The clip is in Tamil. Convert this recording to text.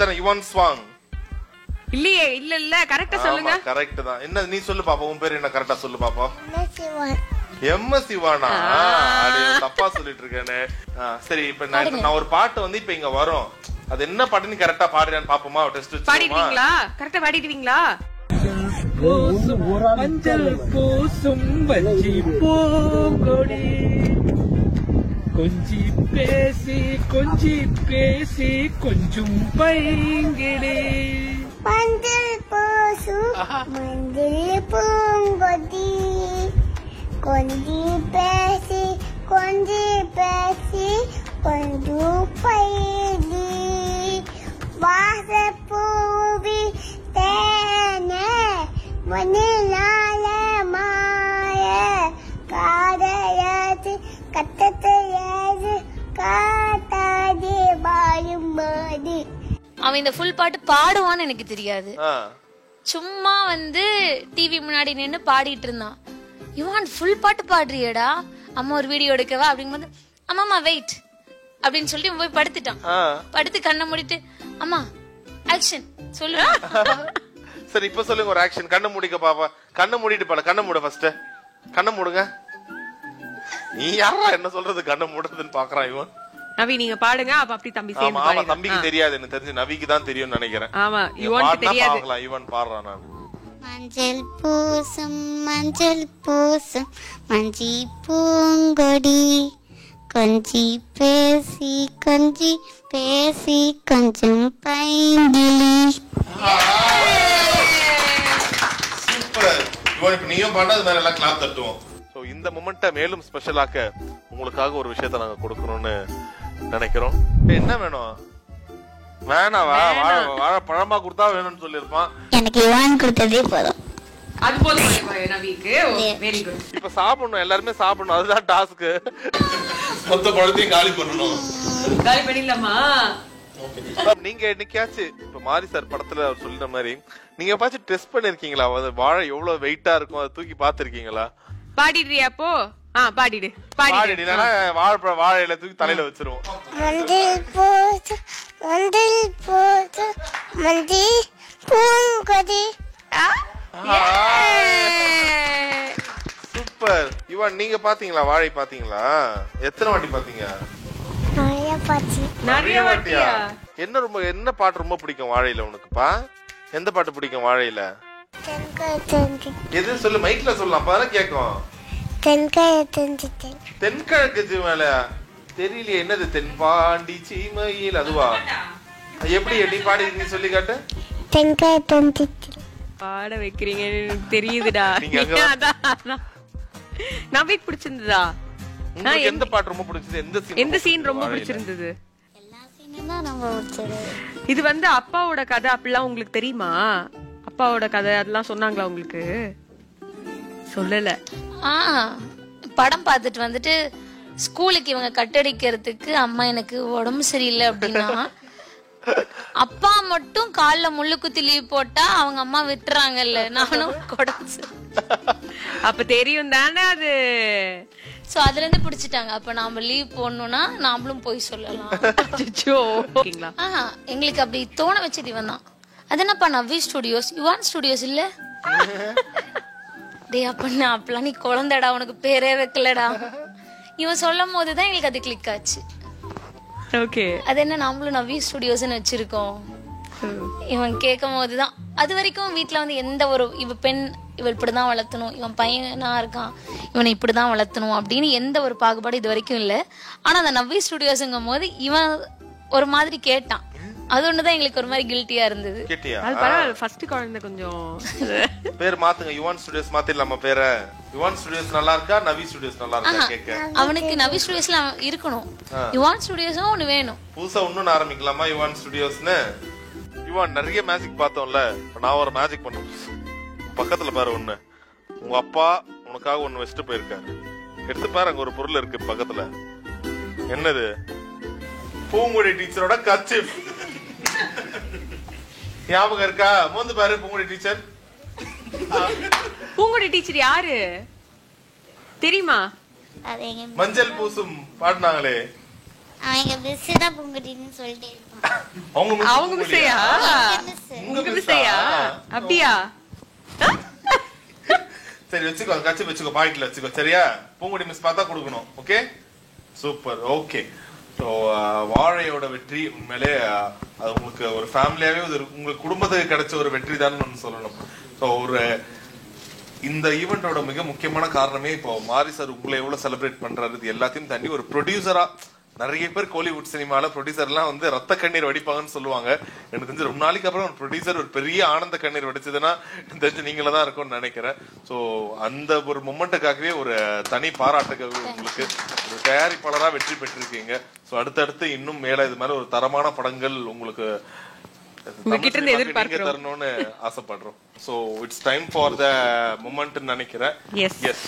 அதானே யுவன் ஸ்வாங் இல்லையே? இல்ல கரெக்டா சொல்லுங்க. கரெக்ட் தான். என்ன நீ சொல்லு பாப்பா, உன் பேர் என்ன கரெக்டா சொல்லு பாப்பா. எம்எஸ் சிவானா? தப்பா சொல்லிட்டு இருக்கேனே. சரி, இப்ப நான் ஒரு பாட்டு வந்து இப்ப இங்க வரும், அது என்ன பாட்டுன்னு கரெக்டா பாடுறான்னு பாப்போமா? டெஸ்ட் வச்சு பாடிடுவீங்களா? கரெக்டா பாடிடுவீங்களா? மஞ்சள் பூசும் வஞ்சி பூங்கொடி கொஞ்சி பேசி கொஞ்சம் பைங்கிடே மஞ்சள் பூசும் மஞ்சள் பூங்கொடி கொஞ்சி பேசி கொஞ்சம் பைங்கி வாசப்பூவி தேனே மணிலால மாய காதலத்து கத்தத்தையாது காத்தாடி பாயும்போது. அவன் இந்த ஃபுல் பாட்டு பாடுவான்னு எனக்கு தெரியாது. சும்மா வந்து டிவி முன்னாடி நின்னு பாடிட்டு இருந்தான். யுவான் ஃபுல் பாட்டு பாடுறியடா, அம்மா ஒரு வீடியோ எடுக்கவா அப்படிங்கும்போது அம்மா வெயிட் அப்படின்னு சொல்லிட்டு போய் படுத்துட்டான். படுத்து கண்ணை மூடிட்டு அம்மா ஆக்ஷன் சொல்லு. சரி, இப்ப சொல்லுங்க ஒரு ஆக்ஷன். கண்ணை மூடிக்க பாப்பா. கண்ணை மூடிட்டு பாரு. கண்ணை மூட ஃபர்ஸ்ட். கண்ணை மூடுங்க. நீ யாரா என்ன சொல்றது கண்ணை மூடுறதுன்னு பாக்குறான் இவன். நவி நீங்க பாடுங்க. அப்ப அப்படி தம்பி சேர்ந்து பாடுங்க. தம்பிக்கு தெரியாது, எனக்கு தெரிஞ்சு நவிக்கு தான் தெரியும்னு நினைக்கிறேன். ஆமா, யுவானுக்கு தெரியாது. இவன் பாடுறான். நான் மஞ்சள் பூசும் மஞ்சி பூங்கொடி கொஞ்சி பேசி கொஞ்சம் பைங்கிலி. சூப்பர். இவன் இப்ப நீயும் பாடாது மேல எல்லாம் கிளாப் தட்டுவோம். சோ இந்த மொமெண்ட்டை மேலும் ஸ்பெஷலாக்க உங்களுக்காக ஒரு விஷயத்தை நாங்க கொடுக்கணும்னு நினைக்கிறோம். என்ன வேணும்? வேணாவா? வாழை பழமா கொடுத்தா வேணும்னு சொல்லிருப்பான். எனக்கு யுவான் கொடுத்ததே போதும். அது போதும் நவிக்கு. Very good. இப்ப சாப்பிடணும், எல்லாருமே சாப்பிடணும், அதுதான் டாஸ்க். மொத்த பழத்தையும் காலி பண்ணணும். காலி பண்ணிடலாமா? நீங்க என்னைக்காச்சும் இப்ப மாரி சார் படத்துல அவர் சொல்ற மாதிரி நீங்க பாச்சு டெஸ்ட் பண்ணிருக்கீங்களா? வாழை எவ்வளவு வெயிட்டா இருக்கும் அதை தூக்கி பாத்திருக்கீங்களா? பாடிடுறியா அப்போ? பாடிடு. வாழையில தூக்கி தலையில வச்சிருவோம். சூப்பர். இவன் நீங்க பாத்தீங்களா? வாழை பாத்தீங்களா? எத்தனை வாட்டி பாத்தீங்க? நிறைய வாட்டியா? என்ன பாட்டு ரொம்ப பிடிக்கும் வாழையில உனக்குப்பா? எந்த பாட்டு பிடிக்கும் வாழையில? எது சொல்லு, மைக்ல சொல்லலாம், அப்பதான் கேக்கும். தென்கிழக்கு சீமையில தெரியலையே. என்னது? தென்பாண்டி சீமையில் அதுவா? எப்படி நீ பாடி நீ சொல்லி காட்டு. பாட வைக்கிறீங்க தெரியுதுடா. நவிக்கு பிடிச்சிருந்ததா? எந்த பாட்டு ரொம்ப பிடிச்சது? எந்த சீன் ரொம்ப பிடிச்சிருந்தது? இது வந்து அப்பாவோட கதை அப்படிலாம் உங்களுக்கு தெரியுமா? அப்பாவோட கதை அதெல்லாம் சொன்னாங்களா உங்களுக்கு? சொல்லல. படம் பார்த்துட்டு வந்துட்டு ஸ்கூலுக்கு இவங்க கட்டடிக்கிறதுக்கு அம்மா எனக்கு உடம்பு சரியில்லை அப்படின்னா அப்பா மட்டும் கால்ல முள்ளு குத்தி லீவ் போட்டா அவங்க அம்மா விட்டுறாங்கல்ல, நானும் கொடச்சு. அப்ப தெரியும் தானே அது. சோ அதுல இருந்து பிடிச்சிட்டாங்க. அப்ப நாம லீவ் போடணும்னா நாமளும் போய் சொல்லலாம். எங்களுக்கு அப்படி தோண வச்சது இவன் தான். அது என்னப்பா நவி ஸ்டுடியோஸ் யுவான் ஸ்டுடியோஸ் இல்ல? டே அப்பா அப்பெல்லாம் நீ குழந்தைடா, உனக்கு பேரே வைக்கலடா. இவன் சொல்லும் போதுதான் எங்களுக்கு அது கிளிக் ஆச்சு. அது என்ன நாமளும் நவி ஸ்டுடியோஸ்ன்னு வச்சிருக்கோம். இவன் கேட்கும் போதுதான். அது வரைக்கும் வீட்டுல வந்து எந்த ஒரு இவ பெண் இவள் இப்படிதான் வளர்த்தணும், இவன் பையனா இருக்கான் இவனை இப்படிதான் வளர்த்தணும் அப்படின்னு எந்த ஒரு பாகுபாடு இது வரைக்கும் இல்ல. ஆனா அந்த நவி ஸ்டுடியோஸ்ங்கும் போது இவன் ஒரு மாதிரி கேட்டான். அது ஒண்ணுதான் எங்களுக்கு ஒரு மாதிரி கில்ட்டியா இருந்தது. ஃபர்ஸ்ட் குழந்தை கொஞ்சம் பேர் மாத்துங்க. யுவான் ஸ்டுடியோஸ் மாத்திரலாமா பேரை? யுவான் ஸ்டுடியோஸ் நல்லா இருக்கா, நவி ஸ்டுடியோஸ் நல்லா இருக்கா கேக்க? அவனுக்கு நவி ஸ்டுடியோஸ்ல இருக்கணும், யுவான் ஸ்டுடியோஸும் ஒண்ணு வேணும். புதுசா ஒண்ணு ஆரம்பிக்கலாமா யுவான் ஸ்டுடியோஸ்னு? யுவான் நிறைய மேஜிக் பார்த்தோம்ல, நான் ஒரு மேஜிக் பண்ணுவேன். பக்கத்துல பாரு ஒண்ணு, உங்க அப்பா உனக்காக ஒண்ணு வச்சுட்டு போயிருக்காரு. எடுத்து பாரு, அங்க ஒரு பொருள் இருக்கு பக்கத்துல. என்னது? பூங்குடி டீச்சரோட கர்ச்சீஃப். ஞாபகம் இருக்கா? மோந்து பாரு பூங்குடி டீச்சர். பூங்குடி டீச்சர் யாரு தெரியுமா? மஞ்சள் பூசும் பாடினாங்களே அவங்க மிஸ் தான் பூங்குடின்னு சொல்லிட்டு இருப்பாங்க. அவங்க மிஸ்ஸையா? உங்க மிஸ்ஸையா? அப்படியா? சரி வச்சுக்கோ, கட்சி வச்சுக்கோ, பாக்கெட்ல வச்சுக்கோ. சரியா? பூங்குடி மிஸ் பார்த்தா கொடுக்கணும். Okay, super. ஓகே, ஸோ வாழையோட வெற்றி உண்மையிலே அது உங்களுக்கு ஒரு ஃபேமிலியாவே உங்களுக்கு குடும்பத்துக்கு கிடைச்ச ஒரு வெற்றி தான் சொல்லணும். ஸோ ஒரு இந்த ஈவெண்டோட மிக முக்கியமான காரணமே இப்போ மாரி சார் உங்களை எவ்வளவு செலிப்ரேட் பண்றாரு, இது எல்லாத்தையும் தாண்டி ஒரு ப்ரொடியூசரா நிறைய பேர் கோலிவுட் சினிமால ப்ரொடியூசர் எல்லாம் வந்து ரத்த கண்ணீர் வடிப்பாங்கன்னு சொல்லுவாங்க. எனக்கு தெரிஞ்சு ரொம்ப நாளைக்கு அப்புறம் ஒரு ப்ரொடியூசர் ஒரு பெரிய ஆனந்த கண்ணீர் வடிச்சதுன்னா தெரிஞ்சு நீங்கள தான் இருக்கும்னு நினைக்கிறேன். ஸோ அந்த ஒரு மொமெண்ட்டுக்காகவே ஒரு தனி பாராட்டுகள் உங்களுக்கு. ஒரு தயாரிப்பாளரா வெற்றி பெற்றிருக்கீங்க. ஸோ அடுத்தடுத்து இன்னும் மேல இது மாதிரி ஒரு தரமான படங்கள் உங்களுக்கு தரணும்னு ஆசைப்படுறோம். So it's time for the moment நினைக்கிறேன். எஸ்.